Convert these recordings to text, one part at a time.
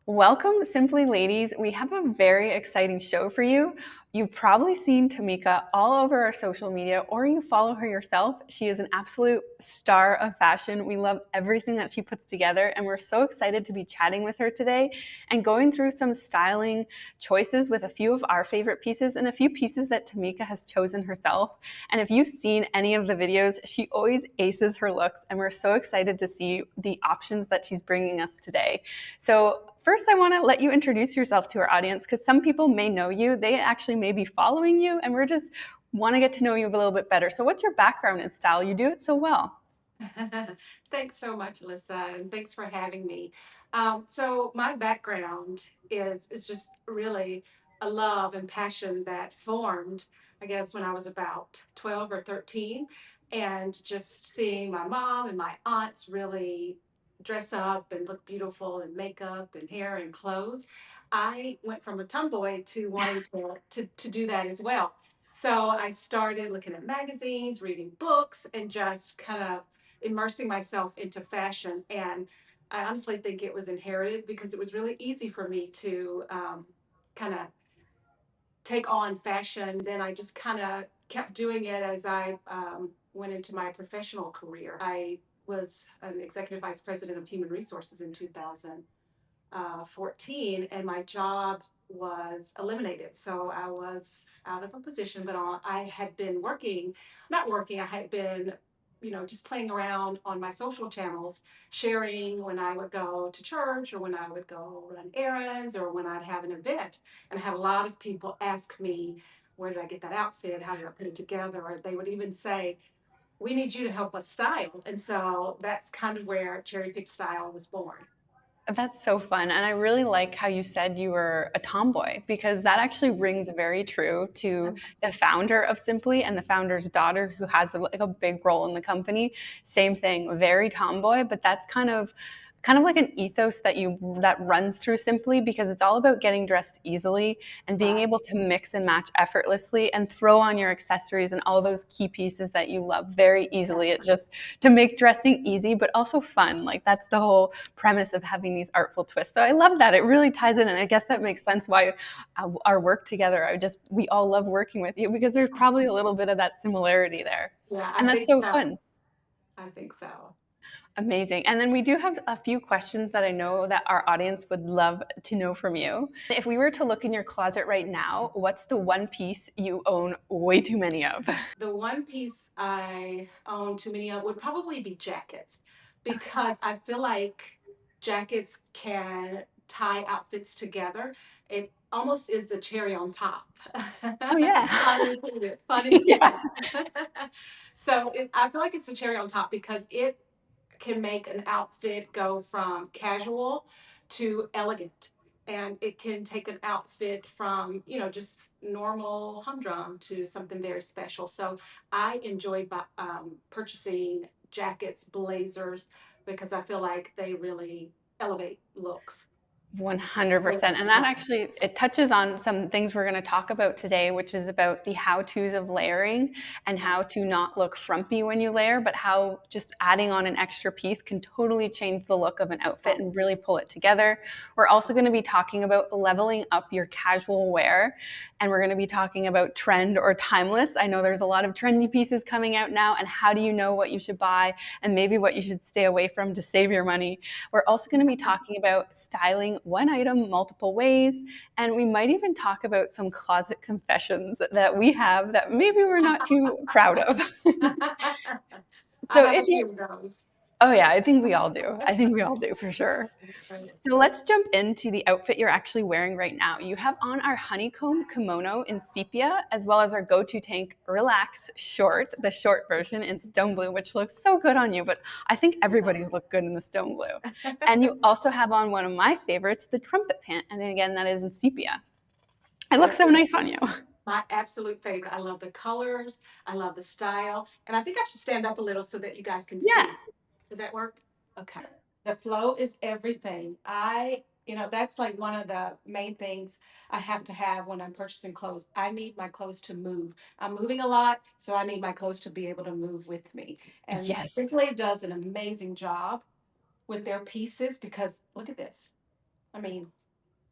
Welcome, Simply Ladies. We have a very exciting show for you. You've probably seen Tomeka all over our social media, or you follow her yourself. She is an absolute star of fashion. We love everything that she puts together, and we're so excited to be chatting with her today and going through some styling choices with a few of our favorite pieces and a few pieces that Tomeka has chosen herself. And if you've seen any of the videos, she always aces her looks, and we're so excited to see the options that she's bringing us today. So first, I want to let you introduce yourself to our audience because some people may know you. They actually may be following you, and we're just want to get to know you a little bit better. So what's your background in style? You do it so well. Thanks so much, Alyssa, and thanks for having me. So my background is just really a love and passion that formed, I guess, when I was about 12 or 13, and just seeing my mom and my aunts really dress up and look beautiful in makeup and hair and clothes. I went from a tomboy to wanting to do that as well. So I started looking at magazines, reading books, and just kind of immersing myself into fashion. And I honestly think it was inherited because it was really easy for me to kind of take on fashion. Then I just kind of kept doing it as I went into my professional career. I was an executive vice president of human resources in 2014, and my job was eliminated. So I was out of a position, but I had been working, not working, I had been, just playing around on my social channels, sharing when I would go to church or when I would go run errands or when I'd have an event. And I had a lot of people ask me, where did I get that outfit? How did I put it together? Or they would even say, we need you to help us style. And so that's kind of where Cherry Pick Style was born. That's so fun. And I really like how you said you were a tomboy because that actually rings very true to the founder of Simply and the founder's daughter who has like a big role in the company. Same thing, very tomboy, but that's kind of like an ethos that runs through Simply because it's all about getting dressed easily and being Right. able to mix and match effortlessly and throw on your accessories and all those key pieces that you love very easily. It just to make dressing easy but also fun. Like that's the whole premise of having these artful twists. So I love that. It really ties in, and I guess that makes sense why our work together. We all love working with you because there's probably a little bit of that similarity there, Yeah, I and that's think so so. fun. I think so. Amazing. And then we do have a few questions that I know that our audience would love to know from you. If we were to look in your closet right now, what's the one piece you own way too many of? The one piece I own too many of would probably be jackets because I feel like jackets can tie outfits together. It almost is the cherry on top. Oh yeah. Pun intended. Pun Yeah. intended. I feel like it's the cherry on top because it can make an outfit go from casual to elegant. And it can take an outfit from, just normal humdrum to something very special. So I enjoy purchasing jackets, blazers, because I feel like they really elevate looks. 100%. And that actually it touches on some things we're going to talk about today, which is about the how-tos of layering and how to not look frumpy when you layer, but how just adding on an extra piece can totally change the look of an outfit and really pull it together. We're also going to be talking about leveling up your casual wear, and we're going to be talking about trend or timeless. I know there's a lot of trendy pieces coming out now, and how do you know what you should buy and maybe what you should stay away from to save your money. We're also going to be talking about styling one item multiple ways, and we might even talk about some closet confessions that we have that maybe we're not too proud of. I So have a if you, few of those. oh yeah, I think we all do. I think we all do for sure. So let's jump into the outfit you're actually wearing right now. You have on our Honeycomb kimono in sepia, as well as our go-to tank Relax short, the short version in stone blue, which looks so good on you, but I think everybody's looked good in the stone blue. And you also have on one of my favorites, the Trumpet pant, and again, that is in sepia. It looks That so is nice on you. my absolute favorite. I love the colors. I love the style. And I think I should stand up a little so that you guys can Yeah. see. Would that work? Okay. The flow is everything. That's like one of the main things I have to have when I'm purchasing clothes. I need my clothes to move. I'm moving a lot, so I need my clothes to be able to move with me. And Yes. Simply does an amazing job with their pieces because look at this. I mean,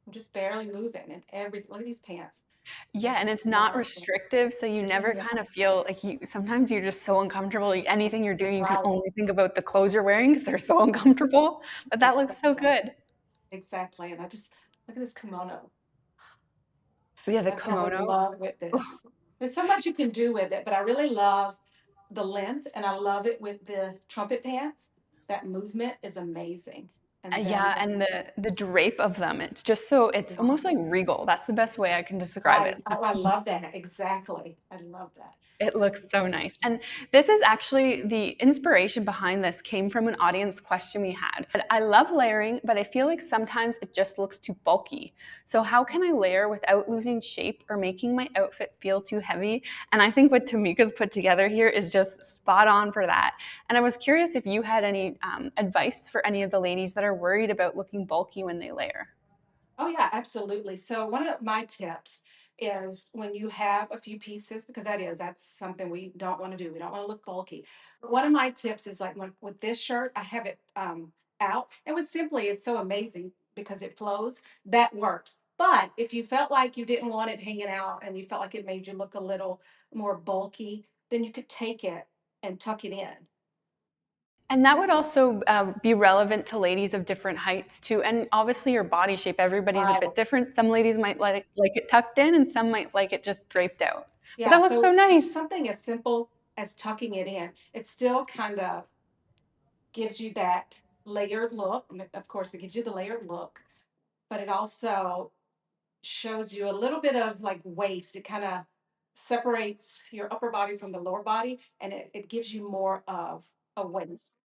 I'm just barely moving and look at these pants. I Yeah, and it's just not love them. restrictive, so you Isn't never it kind of feel like you sometimes you're just so uncomfortable, anything you're doing, you can right? only think about the clothes you're wearing because 'cause they're so uncomfortable, but that looks so Exactly. good. Exactly. And I just look at this kimono. Yeah, the I fell in kimono. love with this. There's so much you can do with it, but I really love the length and I love it with the trumpet pants. That movement is amazing. And then Yeah, and the drape of them, it's just so it's yeah, almost like regal. That's the best way I can describe right. it. I love that. Exactly. I love that. It looks so Yes. nice. And this is actually the inspiration behind this came from an audience question we had. I love layering, but I feel like sometimes it just looks too bulky. So how can I layer without losing shape or making my outfit feel too heavy? And I think what Tamika's put together here is just spot on for that. And I was curious if you had any advice for any of the ladies that are worried about looking bulky when they layer. Oh, yeah, absolutely. So one of my tips is when you have a few pieces, because that's something we don't want to do. We don't want to look bulky. But one of my tips is like with this shirt, I have it out, and with Simply, it's so amazing because it flows. That works. But if you felt like you didn't want it hanging out and you felt like it made you look a little more bulky, then you could take it and tuck it in. And that would also be relevant to ladies of different heights too, and obviously your body shape. Everybody's a Right. bit different. Some ladies might like it tucked in, and some might like it just draped out. But Yeah. that looks so So just nice. something as simple as tucking it in. It still kind of gives you that layered look. And of course, it gives you the layered look, but it also shows you a little bit of like waist. It kind of separates your upper body from the lower body, and it gives you more of a waist.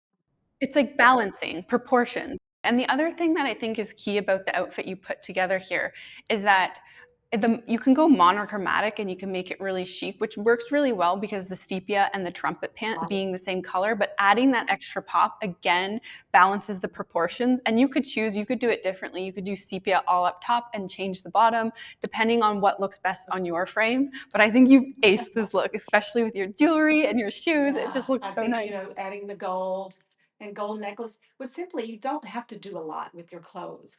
It's like balancing proportions. And the other thing that I think is key about the outfit you put together here is that you can go monochromatic and you can make it really chic, which works really well because the sepia and the trumpet pant Right. being the same color, but adding that extra pop again balances the proportions. And you could choose, you could do it differently. You could do sepia all up top and change the bottom, depending on what looks best on your frame. But I think you've aced this look, especially with your jewelry and your shoes. It just Yeah, looks I so think, nice. adding the gold and gold necklace with Simply, you don't have to do a lot with your clothes.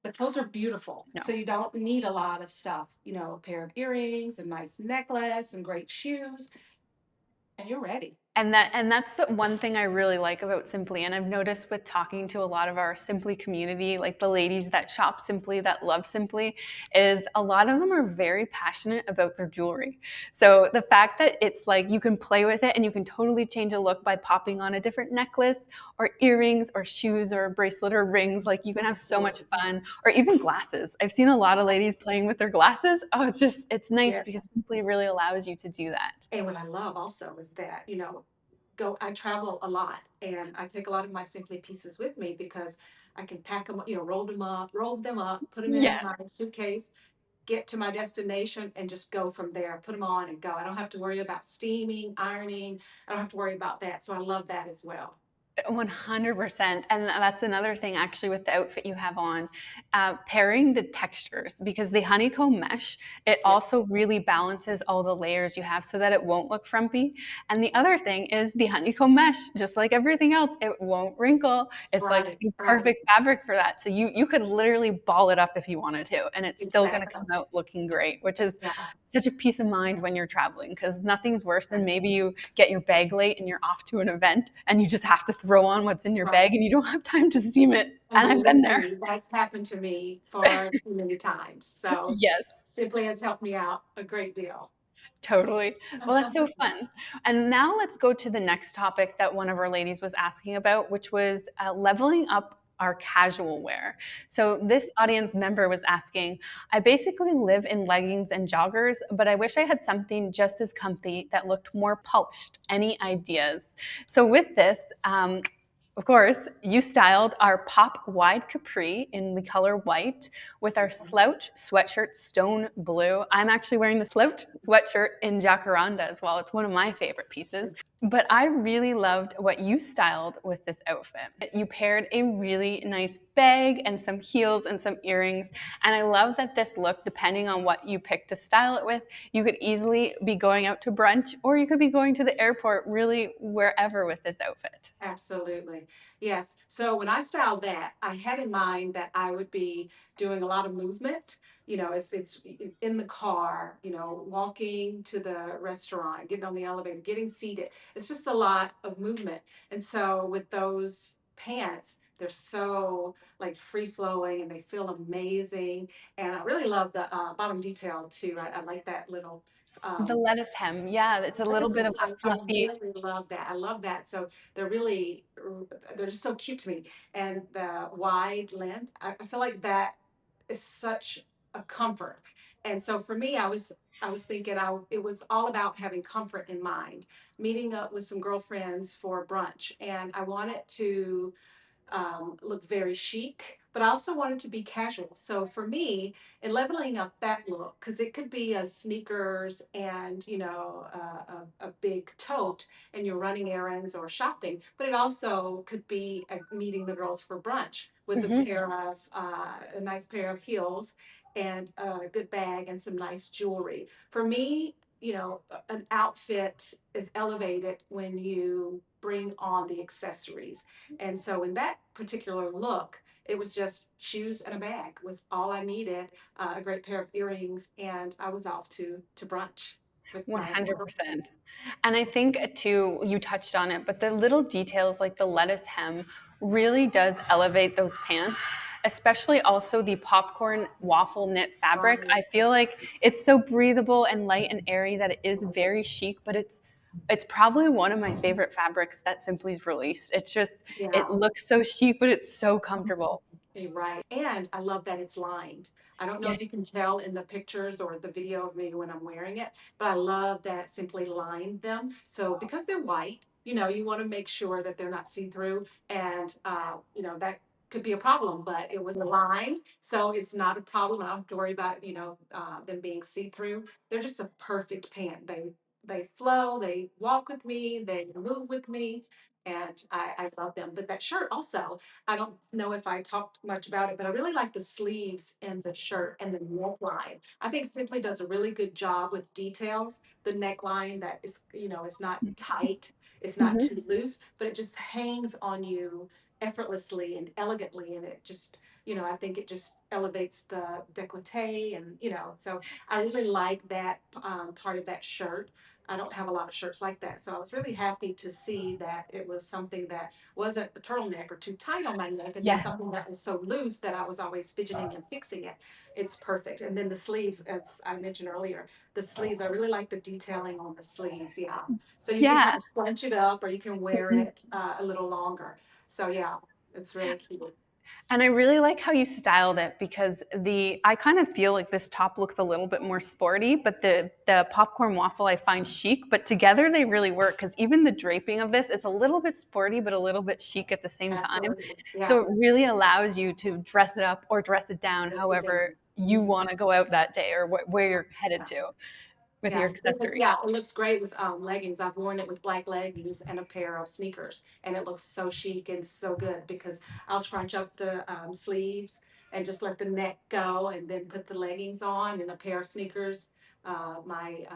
The clothes are beautiful, No. so you don't need a lot of stuff. A pair of earrings, a nice necklace, and great shoes, and you're ready. And that's the one thing I really like about Simply, and I've noticed with talking to a lot of our Simply community, like the ladies that shop Simply, that love Simply, is a lot of them are very passionate about their jewelry. So the fact that it's like you can play with it and you can totally change a look by popping on a different necklace or earrings or shoes or a bracelet or rings, like you can have so much Absolutely. fun. Or even glasses. I've seen a lot of ladies playing with their glasses. Oh, it's nice because Yes. Simply really allows you to do that. And what I love also is that, I travel a lot and I take a lot of my Simply pieces with me because I can pack them, roll them up, put them Yeah. in my suitcase, get to my destination and just go from there, put them on and go. I don't have to worry about steaming, ironing. I don't have to worry about that. So I love that as well. 100%. And that's another thing actually with the outfit you have on, pairing the textures because the honeycomb mesh, it also Yes. really balances all the layers you have so that it won't look frumpy. And the other thing is the honeycomb mesh, just like everything else, it won't wrinkle. It's like Right. the Right. perfect fabric for that. So you could literally ball it up if you wanted to, and it's still going to Exactly. come out looking great, which is Yeah. such a peace of mind when you're traveling because nothing's worse than maybe you get your bag late and you're off to an event and you just have to throw on what's in your Right. bag and you don't have time to steam it. And And I've been believe there. me, that's happened to me far too many times. So Yes, Simply has helped me out a great deal. totally. Well, that's so fun. And now let's go to the next topic that one of our ladies was asking about, which was leveling up our casual wear. So this audience member was asking, I basically live in leggings and joggers, but I wish I had something just as comfy that looked more polished. Any ideas? So with this, of course, you styled our pop wide capri in the color white with our slouch sweatshirt stone blue. I'm actually wearing the slouch sweatshirt in jacaranda as well. It's one of my favorite pieces. But I really loved what you styled with this outfit. You paired a really nice bag and some heels and some earrings. And I love that this look, depending on what you pick to style it with, you could easily be going out to brunch or you could be going to the airport, really wherever with this outfit. Absolutely. Yes. So when I styled that, I had in mind that I would be doing a lot of movement. If it's in the car, walking to the restaurant, getting on the elevator, getting seated. It's just a lot of movement. And so with those pants, they're so like free flowing and they feel amazing. And I really love the bottom detail too. I like that little The um, lettuce hem, yeah, it's a little bit of a I fluffy. really love that. I love that. So they're really, they're just so cute to me. And the wide length, I feel like that is such a comfort. And so for me, I was thinking it was all about having comfort in mind, meeting up with some girlfriends for brunch, and I wanted to look very chic, but I also wanted to be casual. So for me, in leveling up that look, because it could be a sneakers and a big tote, and you're running errands or shopping, but it also could be meeting the girls for brunch with Mhm. a nice pair of heels and a good bag and some nice jewelry. For me, an outfit is elevated when you bring on the accessories. And so in that particular look, it was just shoes and a bag was all I needed, a great pair of earrings, and I was off to brunch with my 100%. And I think too, you touched on it, but the little details like the lettuce hem really does elevate those pants, especially also the popcorn waffle knit fabric. right. I feel like it's so breathable and light and airy that it is very chic, but it's probably one of my favorite fabrics that Simply's released. It's just it Yeah. looks so chic, but it's so comfortable. You're right. And I love that it's lined. I don't know if Yes. you can tell in the pictures or the video of me when I'm wearing it, but I love that Simply lined them. So because they're white, you want to make sure that they're not see-through, and that could be a problem, but it was lined, so it's not a problem. I don't have to worry about them being see-through. They're just a perfect pant. They flow, they walk with me, they move with me, and I love them. But that shirt also, I don't know if I talked much about it, but I really like the sleeves and the shirt and the neckline. I think Simply does a really good job with details. The neckline that is, it's not tight, it's not Mhm. too loose, but it just hangs on you effortlessly and elegantly. And it just, I think it just elevates the décolleté. And, so I really like that part of that shirt. I don't have a lot of shirts like that. So I was really happy to see that it was something that wasn't a turtleneck or too tight on my neck, and then Yes. something that was so loose that I was always fidgeting and fixing it. It's perfect. And then the sleeves, as I mentioned earlier, the sleeves, I really like the detailing on the sleeves. Yeah. So you can Yeah. kind of scrunch it up or you can wear it a little longer. So yeah, it's really cute. And I really like how you styled it because I kind of feel like this top looks a little bit more sporty, but the popcorn waffle I find chic, but together they really work because even the draping of this is a little bit sporty but a little bit chic at the same time. Absolutely. So Yeah. it really allows you to dress it up or dress it down It's a however down. you Mhm. want to go out that day or where you're headed Yeah. to with your Yeah, accessories. it looks great with leggings. I've worn it with black leggings and a pair of sneakers, and it looks so chic and so good because I'll scrunch up the sleeves and just let the neck go, and then put the leggings on and a pair of sneakers, my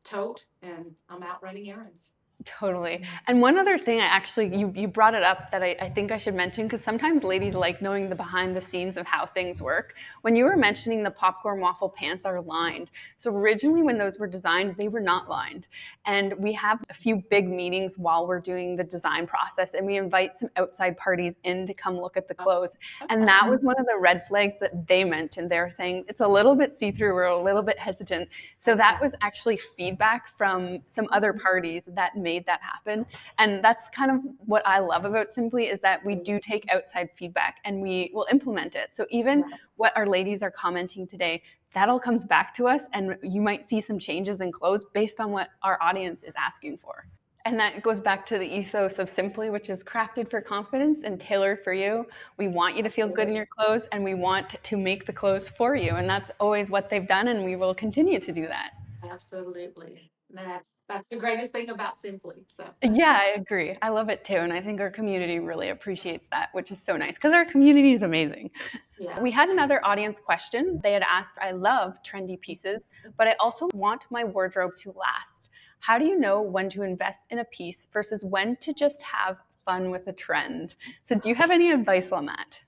tote, and I'm out running errands. Totally. And one other thing I actually you brought it up that I think I should mention because sometimes ladies like knowing the behind the scenes of how things work. When you were mentioning the popcorn waffle pants are lined. So originally when those were designed, they were not lined. And we have a few big meetings while we're doing the design process and we invite some outside parties in to come look at the clothes. And that was one of the red flags that they mentioned. They were saying it's a little bit see-through, we're a little bit hesitant. So that Okay. was actually feedback from some other parties that made that happen. And that's kind of what I love about Simply is that we do Yes. take outside feedback and we will implement it. So even Yeah. what our ladies are commenting today, that all comes back to us and you might see some changes in clothes based on what our audience is asking for. And that goes back to the ethos of Simply, which is crafted for confidence and tailored for you. We want you to feel good in your clothes and we want to make the clothes for you. And that's always what they've done, and we will continue to do that. Absolutely. That's the greatest thing about Simply. So Yeah, I agree. I love it too. And I think our community really appreciates that, which is so nice because our community is amazing. yeah. We had another audience question. They had asked, I love trendy pieces, but I also want my wardrobe to last. How do you know when to invest in a piece versus when to just have fun with a trend. So do you have any advice on that?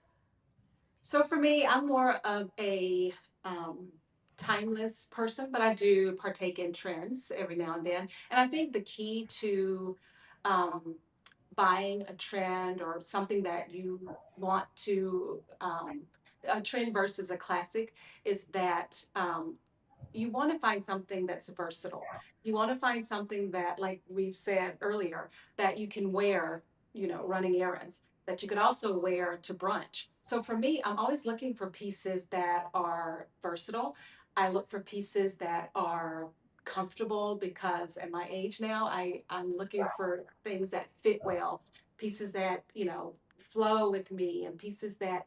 So for me, I'm more of a um, timeless person, but I do partake in trends every now and then. And I think the key to um, buying a trend or something that you want to, a trend versus a classic, is that you want to find something that's versatile. You want to find something that, like we've said earlier, that you can wear, running errands, that you could also wear to brunch. So for me, I'm always looking for pieces that are versatile. I look for pieces that are comfortable because at my age now, I'm looking for things that fit well, pieces that, flow with me, and pieces that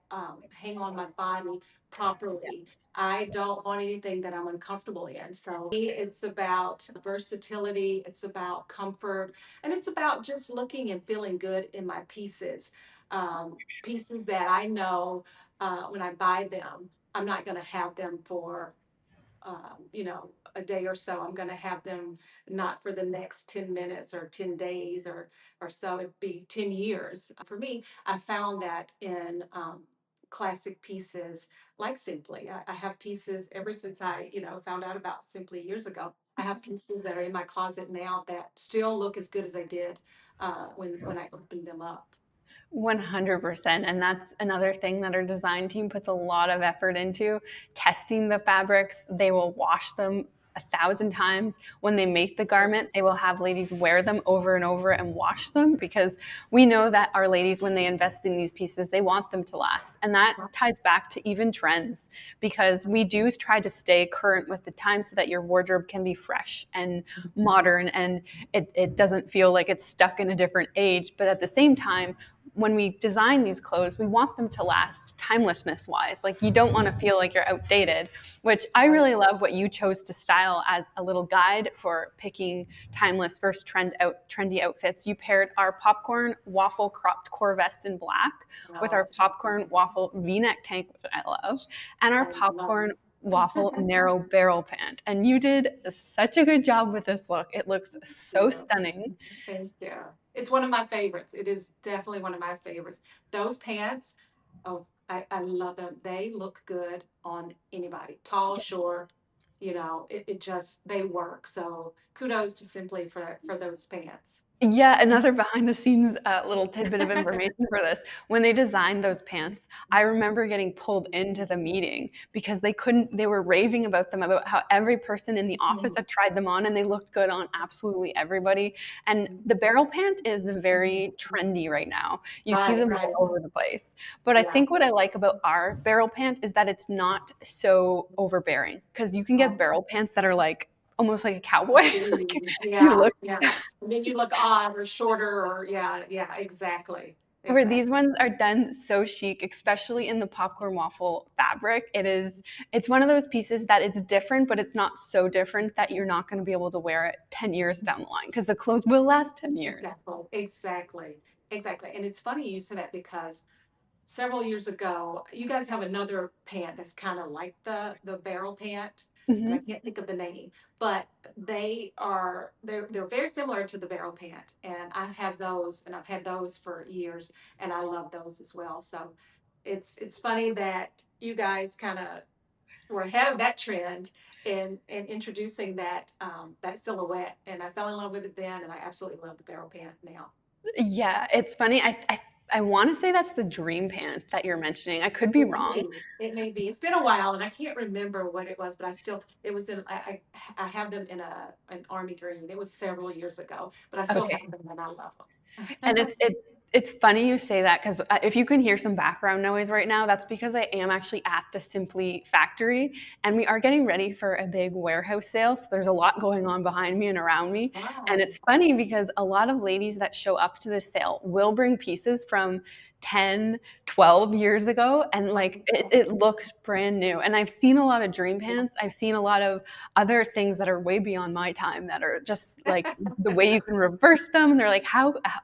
hang on my body properly. I don't want anything that I'm uncomfortable in. So it's about versatility, it's about comfort, and it's about just looking and feeling good in my pieces. Pieces that I know when I buy them, I'm not going to have them for a day or so. I'm going to have them not for the next 10 minutes or 10 days or so. It'd be 10 years. For me, I found that in classic pieces like Simply. I have pieces ever since I, found out about Simply years ago. I have pieces that are in my closet now that still look as good as I did when I opened them up. 100%. And that's another thing that our design team puts a lot of effort into testing the fabrics. They will wash them 1,000 times. When they make the garment, they will have ladies wear them over and over and wash them because we know that our ladies, when they invest in these pieces, they want them to last. And that ties back to even trends because we do try to stay current with the time so that your wardrobe can be fresh and modern and it doesn't feel like it's stuck in a different age. But at the same time, when we design these clothes, we want them to last timelessness wise. Like you don't want to feel like you're outdated, which I really love what you chose to style as a little guide for picking timeless first trendy outfits. You paired our popcorn waffle cropped core vest in black with our Wow. popcorn waffle v-neck tank, which I love, and our I love popcorn waffle narrow barrel pant. And you did such a good job with this look. It looks so you. stunning. Thank you. It's one of my favorites. It is definitely one of my favorites. Those pants, oh, I love them. They look good on anybody, tall, short. It just they work. So kudos to Simply for those pants. Yeah, another behind the scenes little tidbit of information for this. When they designed those pants, I remember getting pulled into the meeting because they were raving about them, about how every person in the office had tried them on and they looked good on absolutely everybody. And the barrel pant is very trendy right now. You see Right, them right. all over the place. But I Yeah. think what I like about our barrel pant is that it's not so overbearing because you can get Oh, barrel pants that are like almost like a cowboy. Like, you yeah, look yeah. And then you look odd or shorter or yeah, yeah, exactly. Where these Exactly. ones are done so chic, especially in the popcorn waffle fabric. It's one of those pieces that it's different, but it's not so different that you're not going to be able to wear it 10 years down the line because the clothes will last 10 years. Exactly. Exactly. Exactly. And it's funny you say that because several years ago, you guys have another pant that's kind of like the barrel pant, and I Hmm. can't think of the name, but they're very similar to the barrel pant, and I have those, and I've had those for years, and I love those as well. So it's funny that you guys kind of were ahead of that trend in introducing that silhouette, and I fell in love with it then, and I absolutely love the barrel pant now. Yeah, it's funny. I want to say that's the dream pant that you're mentioning. I could be It may wrong. be. It may be. It's been a while, and I can't remember what it was, but I still it was in. I have them in an army green. It was several years ago, but I still have Okay. them, and I love And them. it's funny you say that because if you can hear some background noise right now, that's because I am actually at the Simply factory and we are getting ready for a big warehouse sale. So there's a lot going on behind me and around me. And Wow. it's funny because a lot of ladies that show up to this sale will bring pieces from 10, 12 years ago and like it looks brand new. And I've seen a lot of dream pants. I've seen a lot of other things that are way beyond my time that are just like the way you can reverse them. And they're like,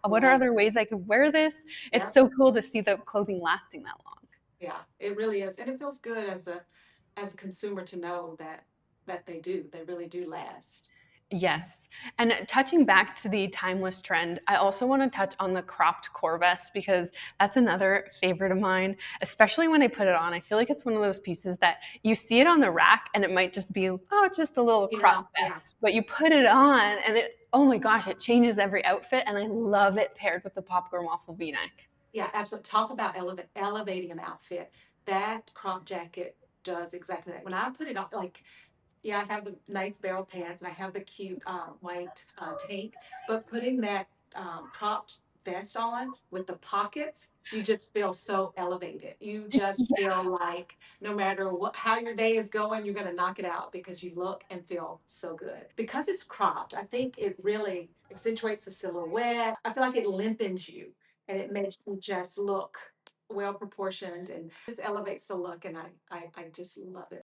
what are Yes. other ways I could wear this? It's Yep. so cool to see the clothing lasting that long. Yeah. It really is, and it feels good as a consumer to know that they do. They really do last. Yes. And touching back to the timeless trend, I also want to touch on the cropped core vest because that's another favorite of mine, especially when I put it on. I feel like it's one of those pieces that you see it on the rack and it might just be, oh, it's just a little Yeah, crop yeah. vest. But you put it on and oh my gosh, it changes every outfit. And I love it paired with the popcorn waffle v neck. Yeah, absolutely. Talk about elevating an outfit. That crop jacket does exactly that. When I put it on, like, yeah, I have the nice barrel pants and I have the cute white tank, but putting that cropped vest on with the pockets, you just feel so elevated. You just feel like no matter how your day is going, you're going to knock it out because you look and feel so good. Because it's cropped, I think it really accentuates the silhouette. I feel like it lengthens you and it makes you just look well proportioned and just elevates the look. And I just love it.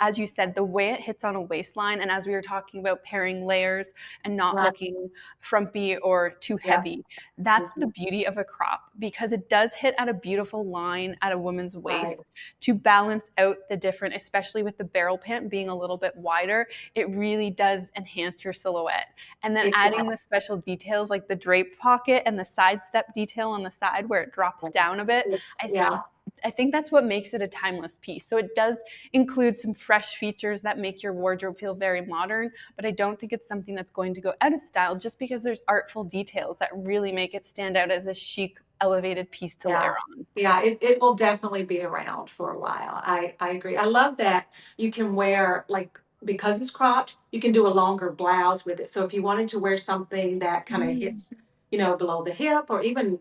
As you said, the way it hits on a waistline, and as we were talking about pairing layers and not Right. looking frumpy or too Yeah. heavy, that's the Mhm. beauty of a crop because it does hit at a beautiful line at a woman's Right. waist to balance out the different, especially with the barrel pant being a little bit wider. It really does enhance your silhouette. And then It adding the does. special details like the drape pocket and the side step detail on the side where it drops down a bit, It's I yeah, I think that's what makes it a timeless piece. So it does include some fresh features that make your wardrobe feel very modern, but I don't think it's something that's going to go out of style just because there's artful details that really make it stand out as a chic, elevated piece to yeah. layer on. Yeah, it will definitely be around for a while. I agree. I love that you can wear like because it's cropped, you can do a longer blouse with it. So if you wanted to wear something that kind of Mm. hits, below the hip or even,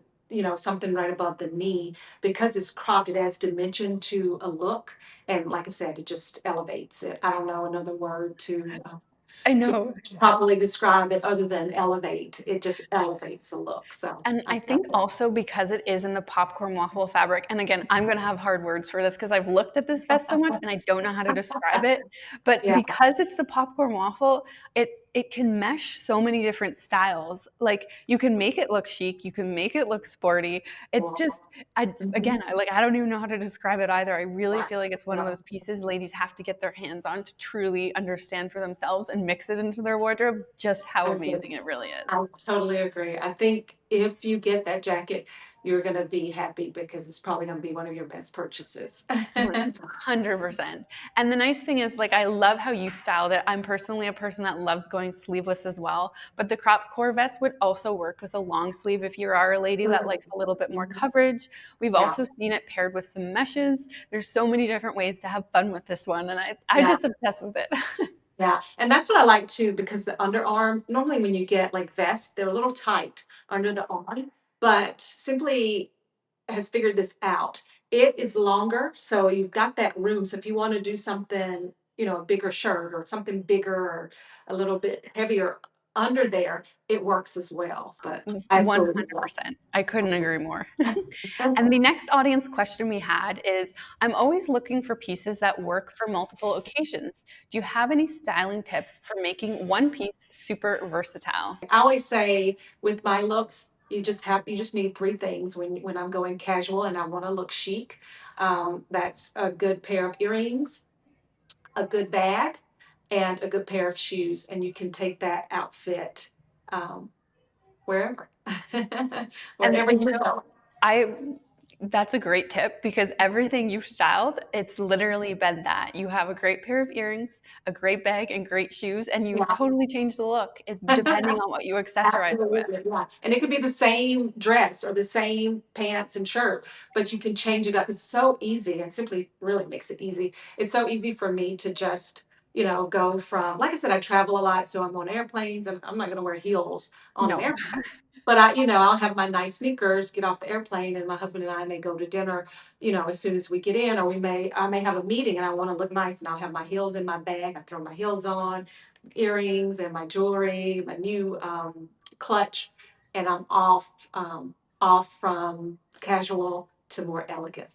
something right above the knee, because it's cropped, it adds dimension to a look. And like I said, it just elevates it. I don't know another word I to know. properly describe it other than elevate. It just elevates a look. So And I I love think it. also because it is in the popcorn waffle fabric, and again, I'm gonna have hard words for this because I've looked at this vest so much and I don't know how to describe it. But Yeah, because it's the popcorn waffle, it can mesh so many different styles. Like you can make it look chic, you can make it look sporty. It's well, just I mhm, again, I don't even know how to describe it either. I really right, feel like it's one of yeah, those pieces ladies have to get their hands on to truly understand for themselves and mix it into their wardrobe just how I agree. amazing it really is. I totally agree. I think if you get that jacket, you're gonna be happy because it's probably gonna be one of your best purchases. 100%. And the nice thing is, like, I love how you styled it. I'm personally a person that loves going sleeveless as well, but the crop core vest would also work with a long sleeve if you are a lady that Mhm, likes a little bit more mhm, coverage. We've yeah, also seen it paired with some meshes. There's so many different ways to have fun with this one, and I'm yeah. just obsessed with it. Yeah, and that's what I like too because the underarm, normally when you get like vests, they're a little tight under the arm, but Simply has figured this out. It is longer, so you've got that room. So if you want to do something, a bigger shirt or something bigger or a little bit heavier under there, it works as well. But I absolutely love 100%. I couldn't agree more. it. And the next audience question we had is I'm always looking for pieces that work for multiple occasions. Do you have any styling tips for making one piece super versatile? I always say with my looks, you just need three things when I'm going casual and I want to look chic. That's a good pair of earrings, a good bag, and a good pair of shoes, and you can take that outfit um, wherever, And wherever you go. I that's a great tip because everything you've styled, it's literally been that. You have a great pair of earrings, a great bag, and great shoes, and you Yeah. totally change the look depending on what you accessorize it with. Absolutely, yeah, and it could be the same dress or the same pants and shirt, but you can change it up. It's so easy and Simply really makes it easy. It's so easy for me to just, go from like I said, I travel a lot, so I'm on airplanes and I'm not gonna wear heels on an No, airplane. But I'll have my nice sneakers, get off the airplane, and my husband and I may go to dinner, as soon as we get in, or I may have a meeting and I want to look nice, and I'll have my heels in my bag. I throw my heels on, earrings, and my jewelry, my new clutch, and I'm off from casual to more elegant.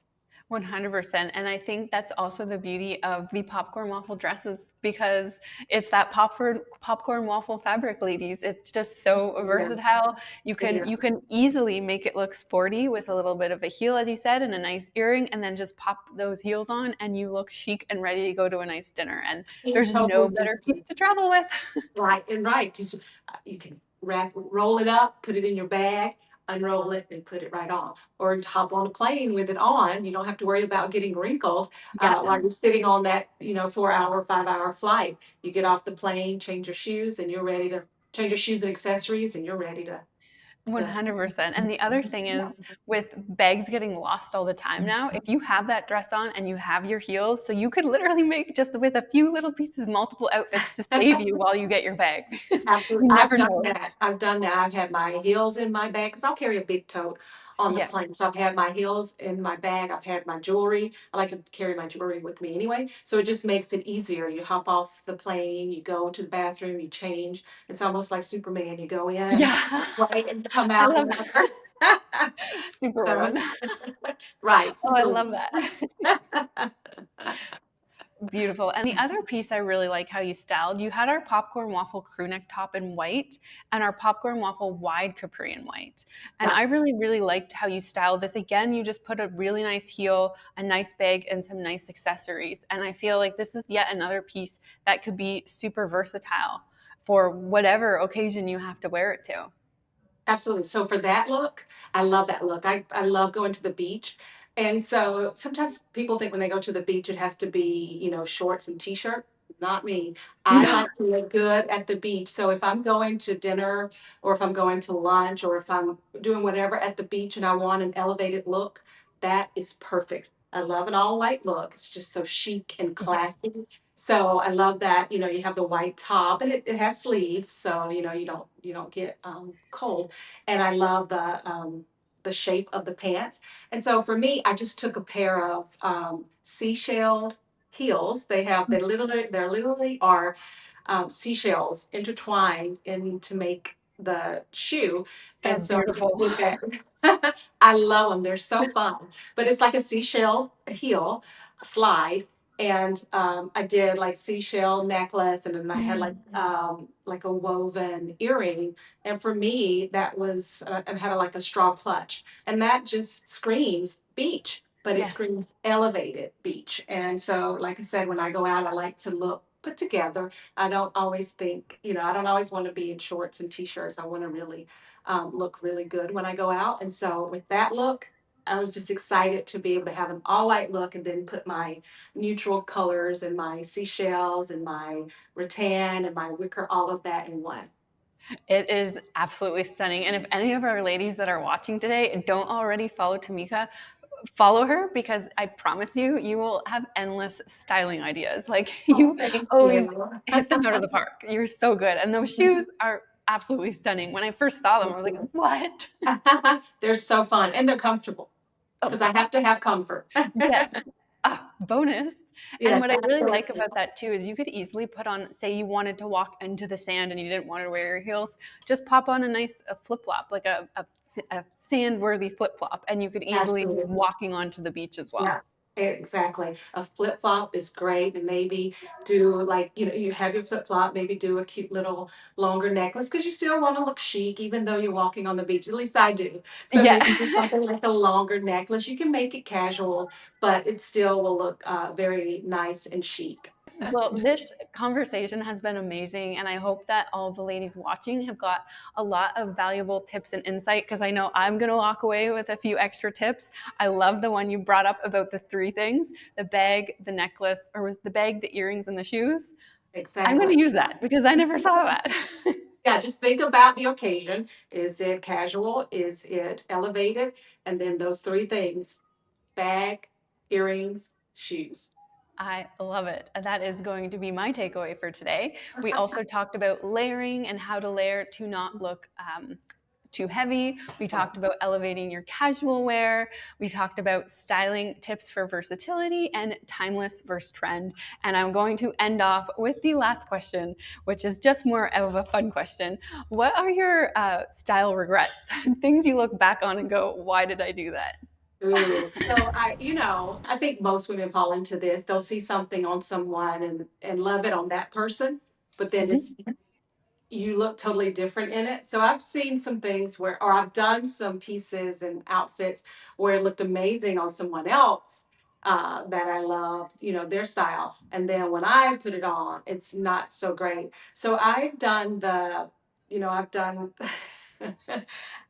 100%. And I think that's also the beauty of the popcorn waffle dresses because it's that popcorn waffle fabric, ladies. It's just so Yes, versatile. it You is. can easily make it look sporty with a little bit of a heel, as you said, and a nice earring, and then just pop those heels on and you look chic and ready to go to a nice dinner. And Same there's total no better piece different. to travel with. Right, and right, because you can roll it up, put it in your bag, unroll it, and put it right on. Or hop on a plane with it on. You don't have to worry about getting wrinkled Yeah. while you're sitting on that, 4 hour, 5 hour flight. You get off the plane, change your shoes, and you're ready to change your shoes and accessories, and you're ready to 100%. And the other thing is with bags getting lost all the time now, if you have that dress on and you have your heels, so you could literally make just with a few little pieces multiple outfits to save you while you get your bag because Absolutely. you I've never done know. that. I've done that. I've had my heels in my bag because I'll carry a big tote on the Yeah. plane. So I've had my heels in my bag. I've had my jewelry. I like to carry my jewelry with me anyway. So it just makes it easier. You hop off the plane, you go to the bathroom, you change. It's almost like Superman. You go in, Yeah. right, and come I out love another. So, Superwoman. right, Oh, I super. love that. Beautiful. And the other piece I really like how you styled, you had our popcorn waffle crew neck top in white and our popcorn waffle wide capri in white. And Yeah. I really, really liked how you styled this. Again, you just put a really nice heel, a nice bag, and some nice accessories. And I feel like this is yet another piece that could be super versatile for whatever occasion you have to wear it to. Absolutely. So for that look, I love that look. I love going to the beach. And so sometimes people think when they go to the beach, it has to be, shorts and t-shirt. Not me. I No. like to look good at the beach. So if I'm going to dinner or if I'm going to lunch or if I'm doing whatever at the beach and I want an elevated look, that is perfect. I love an all white look. It's just so chic and Yes. classy. So I love that, you have the white top and it has sleeves. So, you don't get cold and I love the shape of the pants. And so for me, I just took a pair of seashelled heels. They literally are seashells intertwined in to make the shoe. They're And so I just beautiful. did that. I love them. They're so fun. But it's like a seashell heel slide. And I did like seashell necklace, and then I had like a woven earring. And for me, that was and had like a straw clutch, and that just screams beach, but it Yes. screams elevated beach. And so, like I said, when I go out, I like to look put together. I don't always want to be in shorts and t-shirts. I want to really look really good when I go out. And so, with that look, I was just excited to be able to have an all white look and then put my neutral colors and my seashells and my rattan and my wicker, all of that in one. It is absolutely stunning. And if any of our ladies that are watching today don't already follow Tamika, follow her because I promise you, you will have endless styling ideas. Like Oh, you thank always you. hit them out of the park. You're so good. And those shoes are absolutely stunning. When I first saw them, I Thank was like, you. what? They're so fun and they're comfortable Oh, because I have to have comfort. yes. Ah, bonus. And Yes, what I really like absolutely. about that too is you could easily put on, say you wanted to walk into the sand and you didn't want to wear your heels, just pop on a nice flip flop, like a sand worthy flip flop, and you could easily be Absolutely. walking onto the beach as well. Yeah, exactly. A flip flop is great, and maybe do like, you have your flip flop, maybe do a cute little longer necklace because you still want to look chic, even though you're walking on the beach. At least I do. So Yeah. maybe do something like a longer necklace. You can make it casual, but it still will look very nice and chic. Well, this conversation has been amazing, and I hope that all the ladies watching have got a lot of valuable tips and insight because I know I'm going to walk away with a few extra tips. I love the one you brought up about the three things: the bag, the necklace, or was the bag, the earrings, and the shoes. I'm going Exactly. to use that because I never thought of that. Yeah, just think about the occasion. Is it casual? Is it elevated? And then those three things: bag, earrings, shoes. I love it. And that is going to be my takeaway for today. We also talked about layering and how to layer to not look too heavy. We talked about elevating your casual wear. We talked about styling tips for versatility and timeless versus trend. And I'm going to end off with the last question, which is just more of a fun question. What are your style regrets? Things you look back on and go, why did I do that? Ooh. So I think most women fall into this. They'll see something on someone and love it on that person, but then Mhm. you look totally different in it. So I've seen some things where, or I've done some pieces and outfits where it looked amazing on someone else that I loved, their style. And then when I put it on, it's not so great. So I've done,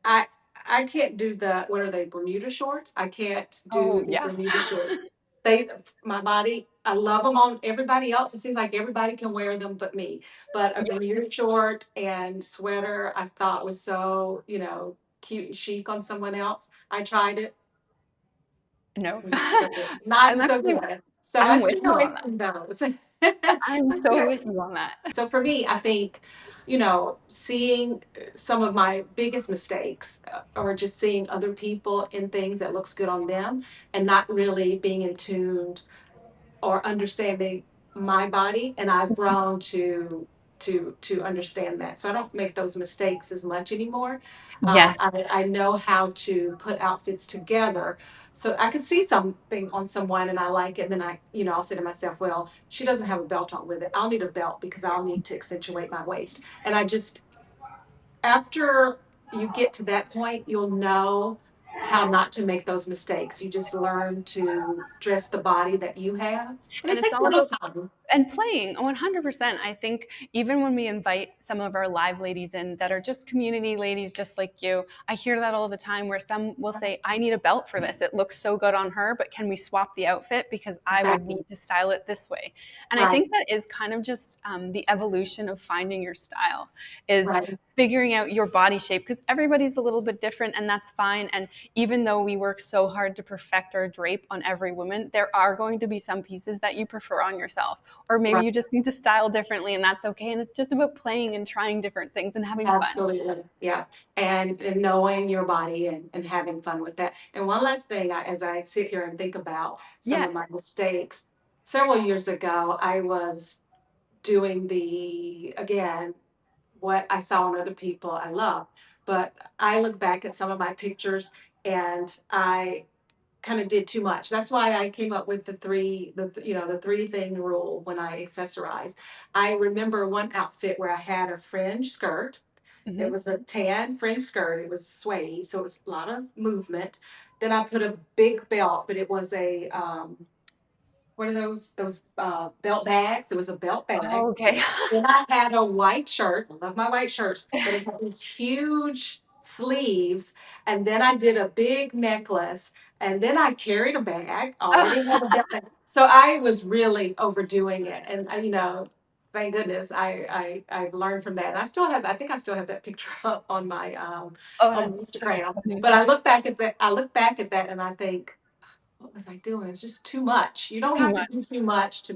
I, I can't do what are they, Bermuda shorts? I can't Oh, do the yeah. Bermuda shorts. My body, I love them on everybody else. It seems like everybody can wear them but me, but a Yeah. Bermuda short and sweater I thought was so, cute and chic on someone else. I tried it, No. not so good. Not I'm so actually good. So I I'm with stay you away on that. from those. I'm I so stay with you on that. so for me, I think, seeing some of my biggest mistakes are just seeing other people in things that looks good on them and not really being in tune or understanding my body, and I've grown to understand that, so I don't make those mistakes as much anymore. Yes. I know how to put outfits together, so I could see something on someone and I like it, and then I'll say to myself, well, she doesn't have a belt on with it, I'll need a belt because I'll need to accentuate my waist. And I just, after you get to that point, you'll know how not to make those mistakes. You just learn to dress the body that you have, and And it it's takes a all little about time. and playing 100%. I think even when we invite some of our live ladies in that are just community ladies just like you, I hear that all the time where some will say, I need a belt for this. It looks so good on her, but can we swap the outfit because I would Exactly. need to style it this way? And I Right. think that is kind of just the evolution of finding your style is Right. figuring out your body shape because everybody's a little bit different and that's fine. And even though we work so hard to perfect our drape on every woman, there are going to be some pieces that you prefer on yourself or maybe Right. you just need to style differently and that's okay. And it's just about playing and trying different things and having fun. Absolutely. Yeah. And knowing your body and having fun with that. And one last thing, as I sit here and think about some Yes. of my mistakes, several years ago, I was doing again, what I saw in other people I love. But I look back at some of my pictures and I kind of did too much. That's why I came up with the three thing rule when I accessorize. I remember one outfit where I had a fringe skirt. It Hmm. was a tan fringe skirt. It was suede, so it was a lot of movement. Then I put a big belt, but it was a what are those belt bags? It was a belt bag. Oh, okay. Then I had a white shirt. I love my white shirts, but it had these huge sleeves. And then I did a big necklace. And then I carried a bag. I already had a belt bag. So I was really overdoing it. And thank goodness I've learned from that. And I think I still have that picture up Oh, on my that's so Instagram. funny. But I look back at that and I think, what was I doing? It's just too much. You don't Too have to do much. too much to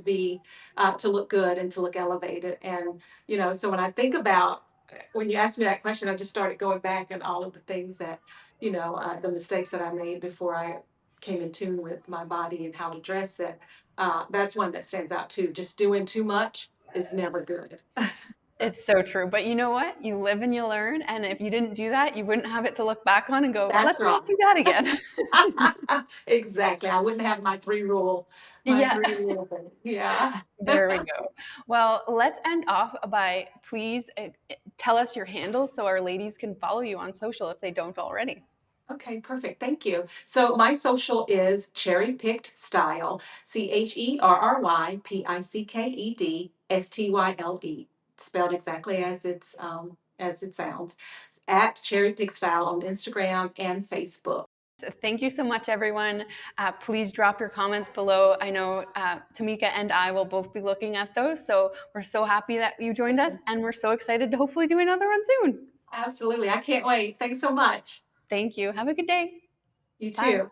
look good and to look elevated. And so when I think about when you asked me that question, I just started going back and all of the things that the mistakes that I made before I came in tune with my body and how to dress it. That's one that stands out too. Just doing too much is never good. It's so true. But you know what? You live and you learn. And if you didn't do that, you wouldn't have it to look back on and go, That's let's right. not do that again. Exactly. I wouldn't have my Yeah. three rule thing. Yeah. There we go. Well, let's end off by please tell us your handle so our ladies can follow you on social if they don't already. Okay, perfect. Thank you. So my social is Cherry Picked Style, CherryPicked spelled exactly as it sounds, at Cherry Picked Style on Instagram and Facebook. So thank you so much, everyone. Please drop your comments below. I know Tomeka and I will both be looking at those. So we're so happy that you joined us, and we're so excited to hopefully do another one soon. Absolutely. I can't wait. Thanks so much. Thank you. Have a good day. You Bye. too.